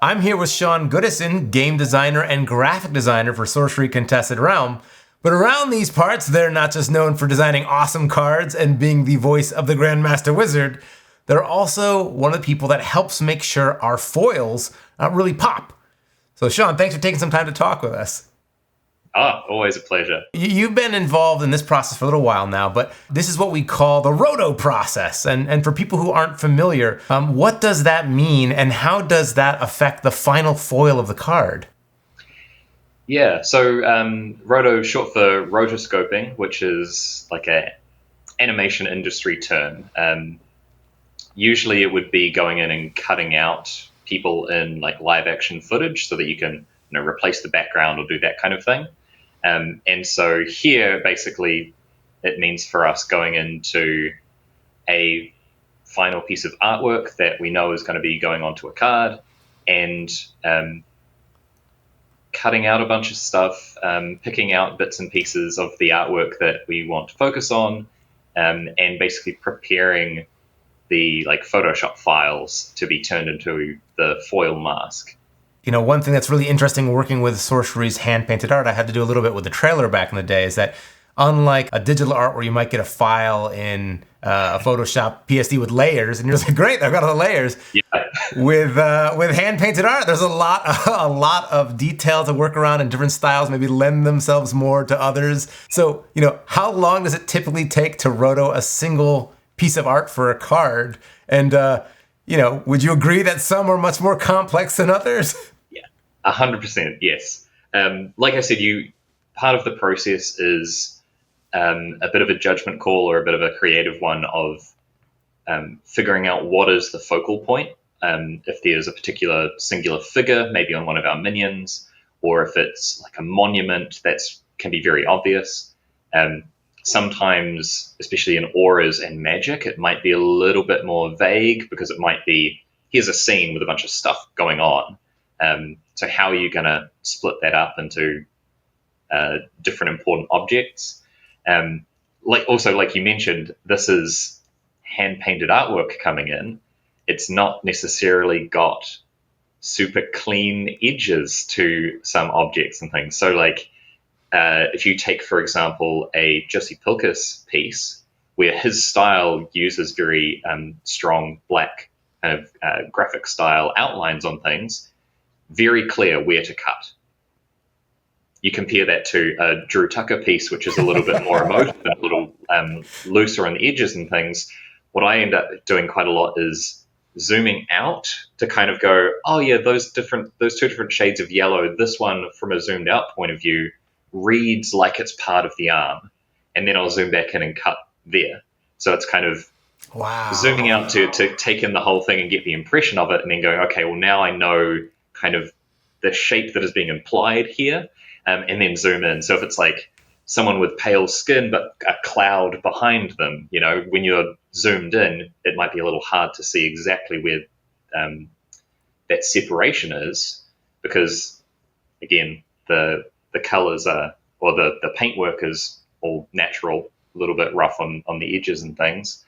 I'm here with Sean Goodison, game designer and graphic designer for Sorcery Contested Realm. But around these parts, they're not just known for designing awesome cards and being the voice of the Grandmaster Wizard, they're also one of the people that helps make sure our foils really pop. So Sean, thanks for taking some time to talk with us. Always a pleasure. You've been involved in this process for a little while now, but this is what we call the roto process. And for people who aren't familiar, what does that mean and how does that affect the final foil of the card? Yeah, so roto short for rotoscoping, which is like a animation industry term. Usually it would be going in and cutting out people in like live action footage so that you can replace the background or do that kind of thing. And so here, basically, it means for us going into a final piece of artwork that we know is going to be going onto a card and cutting out a bunch of stuff, picking out bits and pieces of the artwork that we want to focus on, and basically preparing the Photoshop files to be turned into the foil mask. You know, one thing that's really interesting working with Sorcery's hand-painted art, I had to do a little bit with the trailer back in the day, is that unlike a digital art where you might get a file in a Photoshop PSD with layers, and you're like, great, I've got all the layers. Yeah. With hand-painted art, there's a lot of detail to work around, and different styles maybe lend themselves more to others. So, how long does it typically take to roto a single piece of art for a card? And, would you agree that some are much more complex than others? Yeah, 100%, yes. Like I said, part of the process is a bit of a judgment call or a bit of a creative one of figuring out what is the focal point. If there's a particular singular figure, maybe on one of our minions, or if it's like a monument that can be very obvious. Sometimes, especially in auras and magic, it might be a little bit more vague because it might be, here's a scene with a bunch of stuff going on. So how are you going to split that up into different important objects? Like you mentioned, this is hand-painted artwork coming in. It's not necessarily got super clean edges to some objects and things. So if you take, for example, a Jesse Pilkis piece where his style uses very strong black kind of graphic style outlines on things, very clear where to cut. You compare that to a Drew Tucker piece, which is a little bit more emotive and a little looser on the edges and things. What I end up doing quite a lot is zooming out to kind of go, oh yeah, those two different shades of yellow, this one from a zoomed out point of view reads like it's part of the arm, and then I'll zoom back in and cut there. So it's kind of zooming out to take in the whole thing and get the impression of it, and then going, okay, well now I know kind of the shape that is being implied here, and then zoom in. So if it's like someone with pale skin but a cloud behind them, when you're zoomed in, it might be a little hard to see exactly where that separation is, because again, the colors are, or the paintwork is all natural, a little bit rough on the edges and things.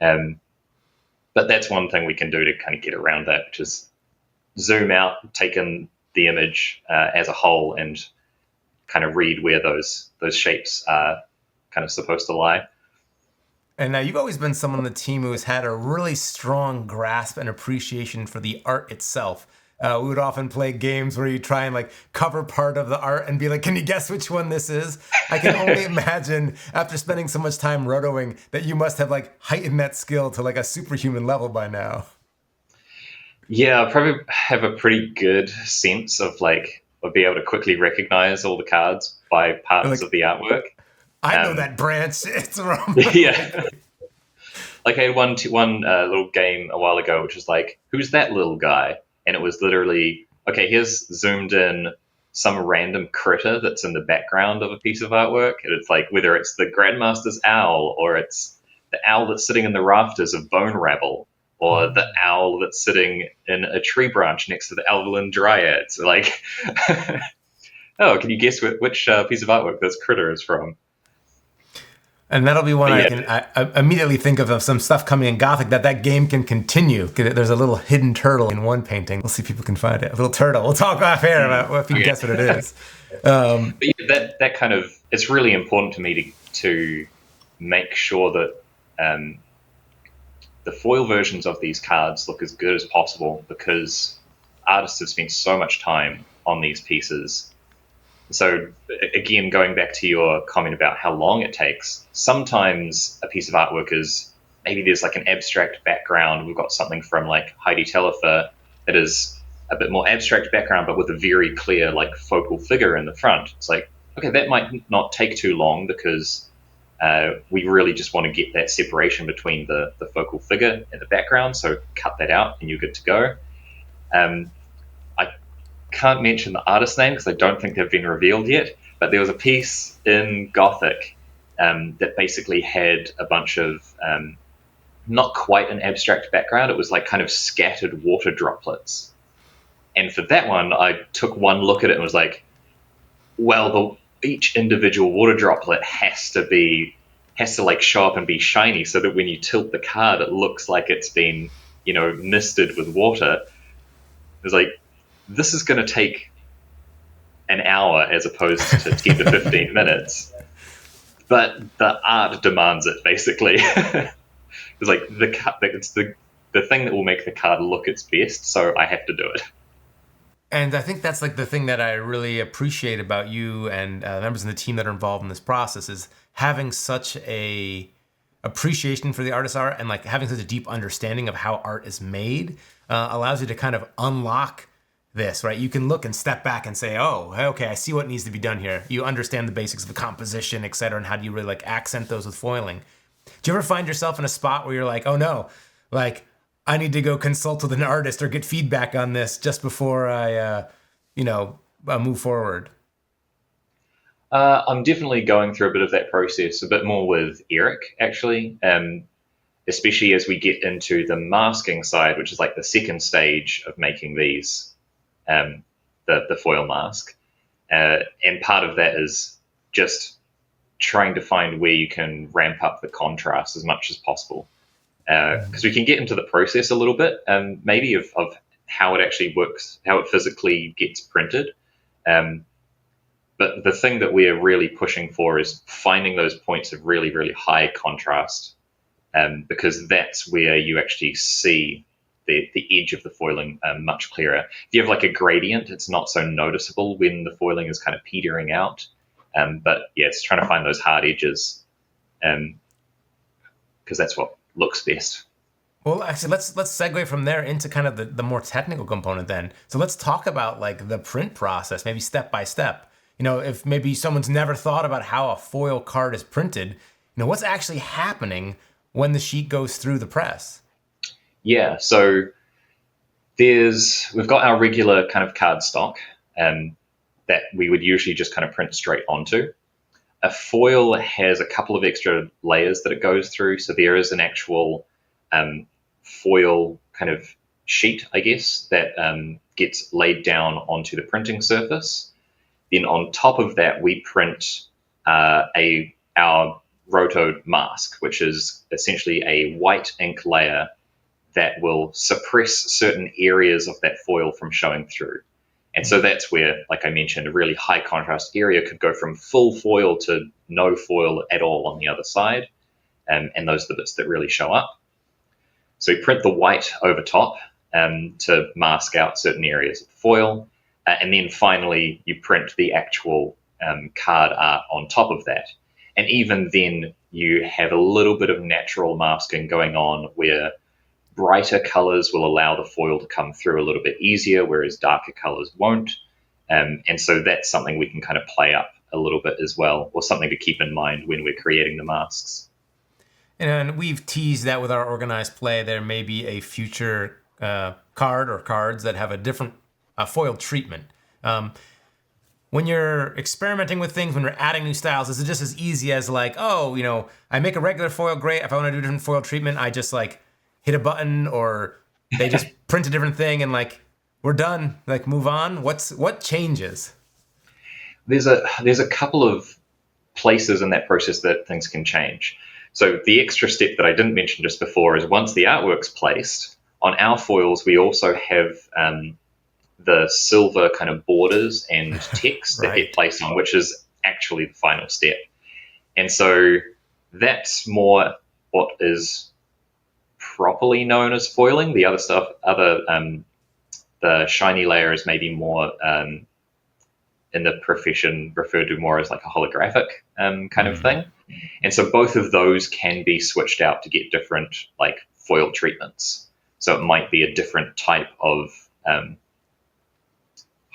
But that's one thing we can do to kind of get around that, which is zoom out, take in the image as a whole, and kind of read where those shapes are kind of supposed to lie. And now you've always been someone on the team who has had a really strong grasp and appreciation for the art itself. We would often play games where you try and cover part of the art and be like, can you guess which one this is? I can only imagine after spending so much time rotoing that you must have heightened that skill to a superhuman level by now. Yeah, I probably have a pretty good sense of be able to quickly recognize all the cards by parts of the artwork. I know that branch. It's wrong. Yeah. I had one little game a while ago, which was who's that little guy? And it was literally, okay, here's zoomed in some random critter that's in the background of a piece of artwork. And it's whether it's the Grandmaster's owl, or it's the owl that's sitting in the rafters of Bone Rabble, or the owl that's sitting in a tree branch next to the Elvelyn Dryads. Oh, can you guess which piece of artwork this critter is from? And that'll be one But I yeah, can I immediately think of some stuff coming in Gothic that game can continue. 'Cause there's a little hidden turtle in one painting. We'll see if people can find it. A little turtle. We'll talk off air about if you can okay. guess what it is. But yeah, that kind of, it's really important to me to make sure that um, the foil versions of these cards look as good as possible, because artists have spent so much time on these pieces. So again, going back to your comment about how long it takes, sometimes a piece of artwork is, maybe there's like an abstract background. We've got something from like Heidi Telfer that is a bit more abstract background, but with a very clear like focal figure in the front. It's like, okay, that might not take too long, because we really just want to get that separation between the focal figure and the background. So cut that out and you're good to go. Um, I can't mention the artist name because I don't think they've been revealed yet, but there was a piece in Gothic that basically had a bunch of not quite an abstract background. It was like kind of scattered water droplets. And for that one, I took one look at it and was like, well, each individual water droplet has to like show up and be shiny, so that when you tilt the card, it looks like it's been, misted with water. It's like, this is going to take an hour as opposed to 10 to 15 minutes. But the art demands it, basically. It's like it's the thing that will make the card look its best, so I have to do it. And I think that's like the thing that I really appreciate about you and members of the team that are involved in this process is having such a appreciation for the artist's art, and like having such a deep understanding of how art is made allows you to kind of unlock this, right? You can look and step back and say, oh, okay, I see what needs to be done here. You understand the basics of the composition, et cetera, and how do you really like accent those with foiling. Do you ever find yourself in a spot where you're like, oh no, like I need to go consult with an artist or get feedback on this just before I, move forward? I'm definitely going through a bit of that process, a bit more with Eric, actually, especially as we get into the masking side, which is like the second stage of making these, the foil mask. And part of that is just trying to find where you can ramp up the contrast as much as possible. Because we can get into the process a little bit, maybe of how it actually works, how it physically gets printed. But the thing that we're really pushing for is finding those points of really, really high contrast, because that's where you actually see the edge of the foiling much clearer. If you have like a gradient, it's not so noticeable when the foiling is kind of petering out. But yeah, it's trying to find those hard edges, because that's what looks best. Well, actually, let's segue from there into kind of the more technical component then. So let's talk about like the print process, maybe step by step. If maybe someone's never thought about how a foil card is printed, what's actually happening when the sheet goes through the press? Yeah, so we've got our regular kind of card stock, that we would usually just kind of print straight onto. A foil has a couple of extra layers that it goes through, so there is an actual foil kind of sheet, I guess, that gets laid down onto the printing surface. Then on top of that, we print our roto mask, which is essentially a white ink layer that will suppress certain areas of that foil from showing through. And so that's where, like I mentioned, a really high contrast area could go from full foil to no foil at all on the other side. And those are the bits that really show up. So we print the white over top to mask out certain areas of the foil. And then finally, you print the actual card art on top of that. And even then, you have a little bit of natural masking going on, where brighter colors will allow the foil to come through a little bit easier, whereas darker colors won't. And so that's something we can kind of play up a little bit as well, or something to keep in mind when we're creating the masks. And we've teased that with our organized play, there may be a future card or cards that have a different foil treatment. When you're experimenting with things, when you're adding new styles, is it just as easy as like, oh, I make a regular foil, great. If I want to do a different foil treatment, I just like hit a button, or they just print a different thing and like we're done, like move on? What changes? There's a couple of places in that process that things can change. So the extra step that I didn't mention just before is once the artwork's placed, on our foils we also have the silver kind of borders and text that get Right. placed on, which is actually the final step. And so that's more what is properly known as foiling. The other stuff, the shiny layer is maybe more in the profession referred to more as like a holographic kind of thing. And so both of those can be switched out to get different like foil treatments. So it might be a different type of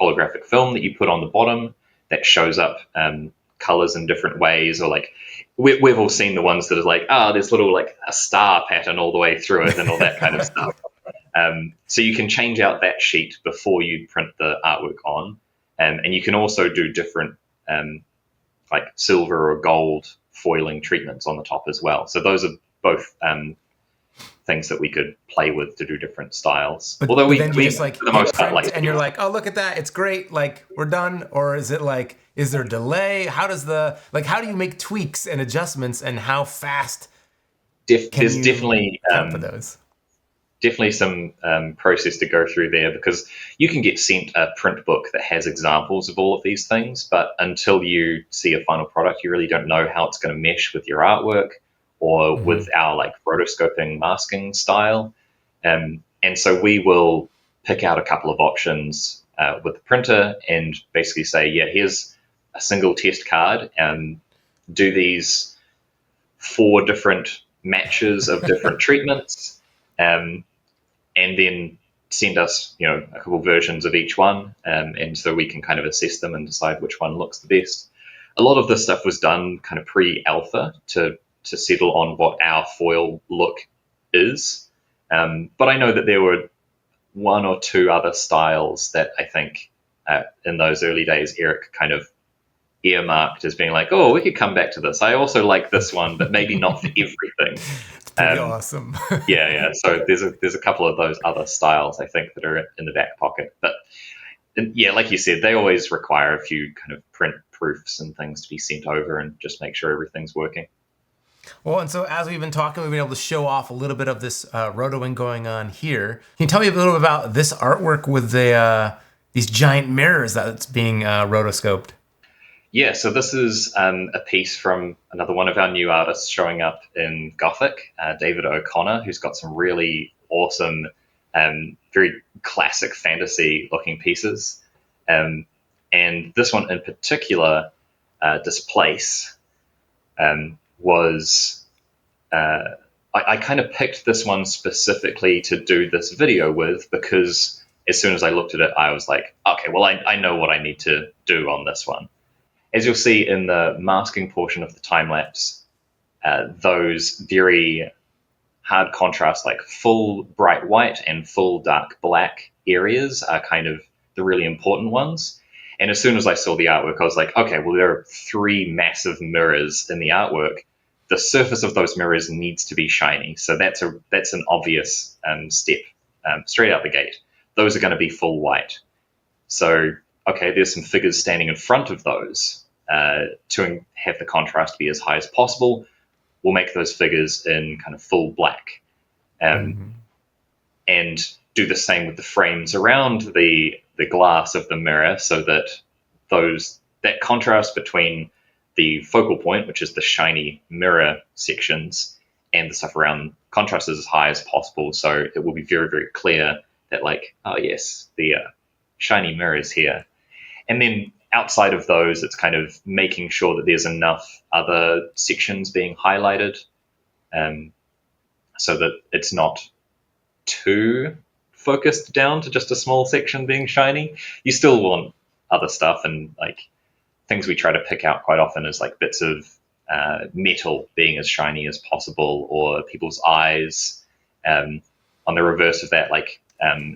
holographic film that you put on the bottom that shows up colors in different ways, or like we've all seen the ones that are like, there's little like a star pattern all the way through it and all that kind of stuff. So you can change out that sheet before you print the artwork on. And you can also do different like silver or gold foiling treatments on the top as well. So those are both things that we could play with to do different styles. But, Although but then you we just like for the hit most part, print like and you're like, oh, look at that, it's great, like we're done? Or is it like, is there a delay? How does how do you make tweaks and adjustments, and how fast can there's you definitely account for those? definitely some process to go through there, because you can get sent a print book that has examples of all of these things, but until you see a final product, you really don't know how it's going to mesh with your artwork or with our like rotoscoping masking style. And so we will pick out a couple of options with the printer and basically say, yeah, here's a single test card, and do these 4 different matches of different treatments, and then send us, a couple versions of each one, and so we can kind of assess them and decide which one looks the best. A lot of this stuff was done kind of pre-alpha to settle on what our foil look is. But I know that there were 1 or 2 other styles that I think in those early days Eric kind of earmarked as being like, oh, we could come back to this. I also like this one, but maybe not for everything. It's pretty awesome. Yeah. So there's a couple of those other styles I think that are in the back pocket. But yeah, like you said, they always require a few kind of print proofs and things to be sent over and just make sure everything's working. Well, and so as we've been talking, we've been able to show off a little bit of this rotoing going on here. Can you tell me a little bit about this artwork with these giant mirrors that's being rotoscoped? Yeah, so this is a piece from another one of our new artists showing up in Gothic, David O'Connor, who's got some really awesome, very classic fantasy-looking pieces. And this one in particular, Displace, was... I kind of picked this one specifically to do this video with, because as soon as I looked at it, I was like, okay, well, I know what I need to do on this one. As you'll see in the masking portion of the time-lapse, those very hard contrast, like full bright white and full dark black areas are kind of the really important ones. And as soon as I saw the artwork, I was like, okay, well, there are 3 massive mirrors in the artwork. The surface of those mirrors needs to be shiny. So that's an obvious step straight out the gate. Those are going to be full white. So, okay, there's some figures standing in front of those to have the contrast be as high as possible. We'll make those figures in kind of full black, and do the same with the frames around the glass of the mirror, so that that contrast between the focal point, which is the shiny mirror sections, and the stuff around contrast is as high as possible. So it will be very, very clear that, like, oh yes, the shiny mirror is here. And then outside of those, it's kind of making sure that there's enough other sections being highlighted, so that it's not too focused down to just a small section being shiny. You still want other stuff, and like things we try to pick out quite often is like bits of metal being as shiny as possible, or people's eyes. On the reverse of that, like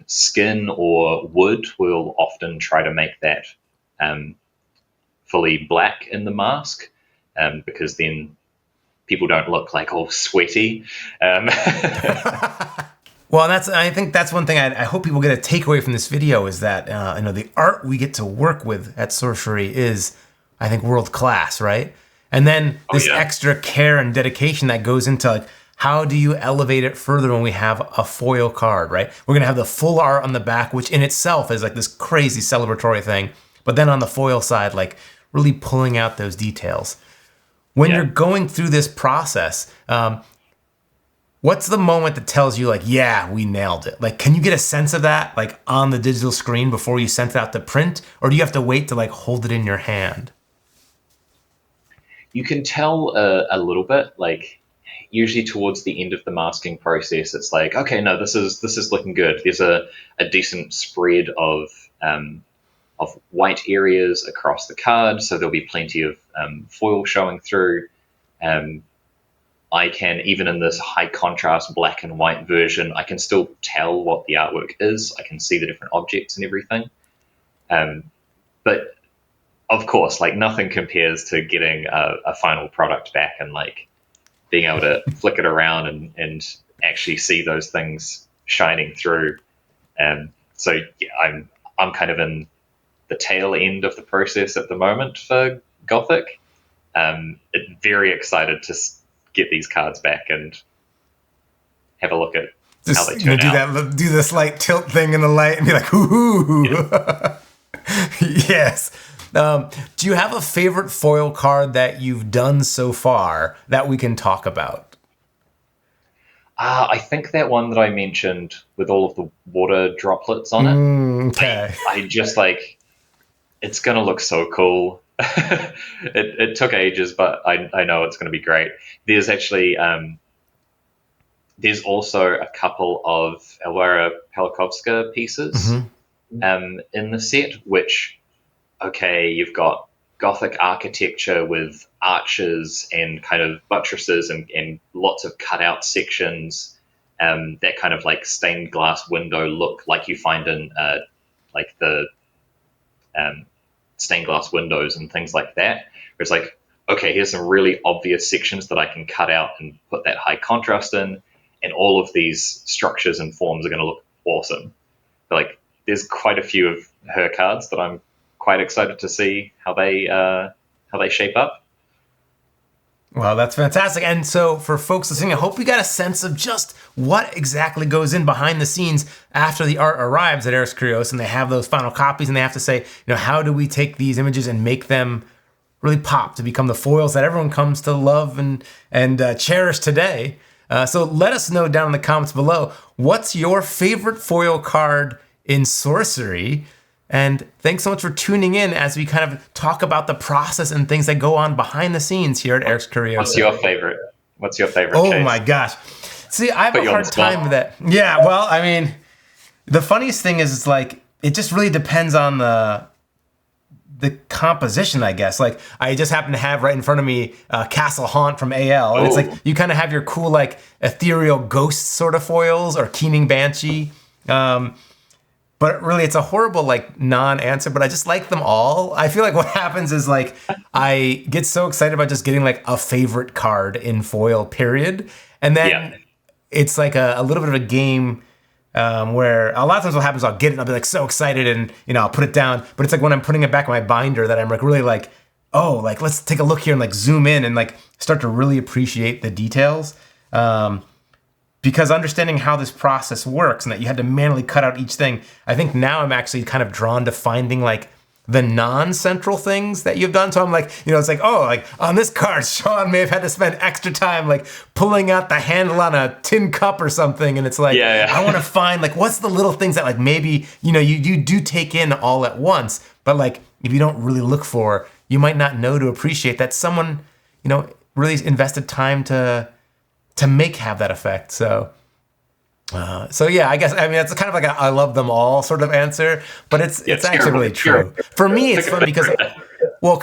skin or wood, we'll often try to make that fully black in the mask, because then people don't look like all sweaty. Well, I think that's one thing I hope people get a takeaway from this video, is that the art we get to work with at Sorcery is, I think, world class, right? And then Oh this yeah. extra care and dedication that goes into like, how do you elevate it further when we have a foil card, right? We're gonna have the full art on the back, which in itself is like this crazy celebratory thing. But then on the foil side, like really pulling out those details. When you're Yeah. going through this process, what's the moment that tells you like, yeah, we nailed it? Like, can you get a sense of that like on the digital screen before you send it out to print? Or do you have to wait to like hold it in your hand? You can tell a little bit, like usually towards the end of the masking process, it's like, okay, no, this is looking good. There's a decent spread of white areas across the card, so there'll be plenty of foil showing through. Um, I can, even in this high contrast black and white version, I can still tell what the artwork is. I can see the different objects and everything. Um, but of course, like nothing compares to getting a final product back and like being able to flick it around and actually see those things shining through. So yeah, I'm kind of in the tail end of the process at the moment for Gothic. Very excited to get these cards back and have a look at how they Just turn do out. that, do the slight tilt thing in the light and be like, ooh. Yeah. Yes. Do you have a favorite foil card that you've done so far that we can talk about? I think that one that I mentioned with all of the water droplets on it, Okay. I just like it's gonna look so cool. It took ages, but I know it's gonna be great. There's actually there's also a couple of Elvira Pelikovska pieces Hmm. in the set, which okay, you've got Gothic architecture with arches and kind of buttresses and lots of cutout sections. That kind of like stained glass window look like you find in like the um, stained glass windows and things like that. Where it's like, okay, here's some really obvious sections that I can cut out and put that high contrast in, and all of these structures and forms are going to look awesome. But like, there's quite a few of her cards that I'm quite excited to see how they shape up. Well, that's fantastic. And so, for folks listening, I hope you got a sense of just what exactly goes in behind the scenes after the art arrives at Eris Curios and they have those final copies and they have to say, how do we take these images and make them really pop to become the foils that everyone comes to love and cherish today? So, let us know down in the comments below what's your favorite foil card in Sorcery. And thanks so much for tuning in as we kind of talk about the process and things that go on behind the scenes here at Eric's What's Curiosa. your favorite? What's your favorite, Oh Chase? my gosh. See, I have Put a you on the hard time with spot. that. Yeah, well, I mean, the funniest thing is it's like it just really depends on the composition, I guess. Like I just happen to have right in front of me Castle Haunt from AL, and it's like Oh, you kind of have your cool like ethereal ghost sort of foils or Keening Banshee. But really, it's a horrible like non-answer. But I just like them all. I feel like what happens is like I get so excited about just getting like a favorite card in foil, period, and yeah, then it's like a little bit of a game where a lot of times what happens, I'll get it and I'll be like so excited and I'll put it down. But it's like when I'm putting it back in my binder that I'm like really like, oh, like let's take a look here and like zoom in and like start to really appreciate the details. Because understanding how this process works and that you had to manually cut out each thing, I think now I'm actually kind of drawn to finding like the non-central things that you've done. So I'm like, it's like, oh, like on this card, Sean may have had to spend extra time like pulling out the handle on a tin cup or something. And it's like, yeah, I want to yeah. find like, what's the little things that like maybe, you do take in all at once, but like if you don't really look for, you might not know to appreciate that someone, really invested time to have that effect. So yeah, I guess it's kind of like a I love them all sort of answer, but Yeah, it's actually really true. For me, it's fun because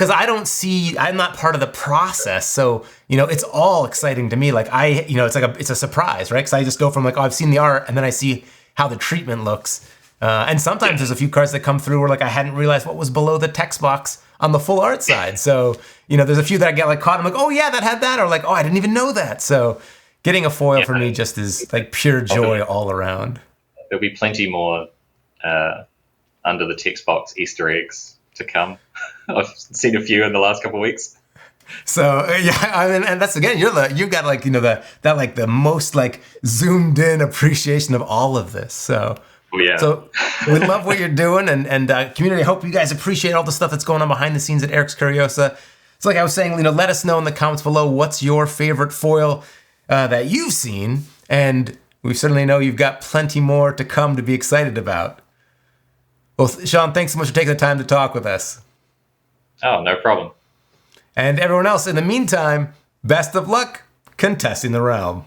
I'm not part of the process, so it's all exciting to me. Like it's a surprise, right? Because I just go from like, oh, I've seen the art, and then I see how the treatment looks, and sometimes there's a few cards that come through where like I hadn't realized what was below the text box on the full art side. So there's a few that I get like caught. I'm like, oh yeah, that had that, or like, oh, I didn't even know that. So getting a foil for me Yeah. just is like pure joy all around. There'll be plenty more uh, under the text box Easter eggs to come. I've seen a few in the last couple of weeks. So yeah, I mean, and that's again, you got like the most like zoomed in appreciation of all of this. So Well, yeah. so we love what you're doing, and community. I hope you guys appreciate all the stuff that's going on behind the scenes at Eric's Curiosa. So like I was saying, let us know in the comments below what's your favorite foil that you've seen, and we certainly know you've got plenty more to come to be excited about. Well, Sean, thanks so much for taking the time to talk with us. Oh, no problem. And everyone else, in the meantime, best of luck contesting the realm.